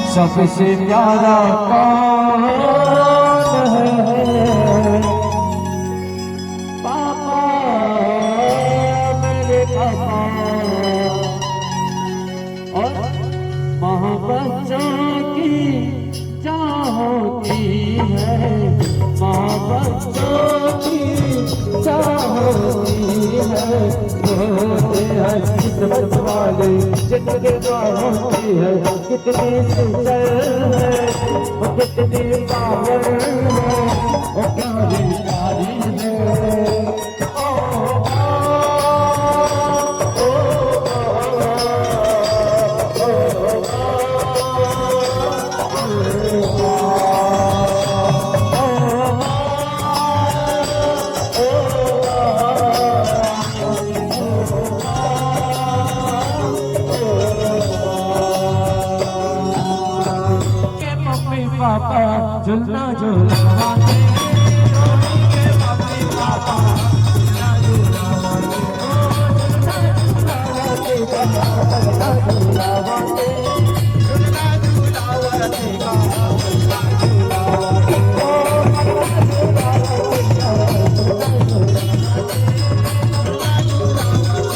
सबसे प्यारा कौन है? पापा, मेरे पापा। और माँ बच्चों की जान होती है, माँ बच्चों की जान होती है। होते हैं किस्मत वाले जिनके द्वार होती है। कितनी सुंदर है वो, कितनी पावन है वो, प्यारी प्यारी है। पापा झुलना झुलवाते, रोटी के मम्मी पापा झुलना झुलवाते, झुलना झुलवाते।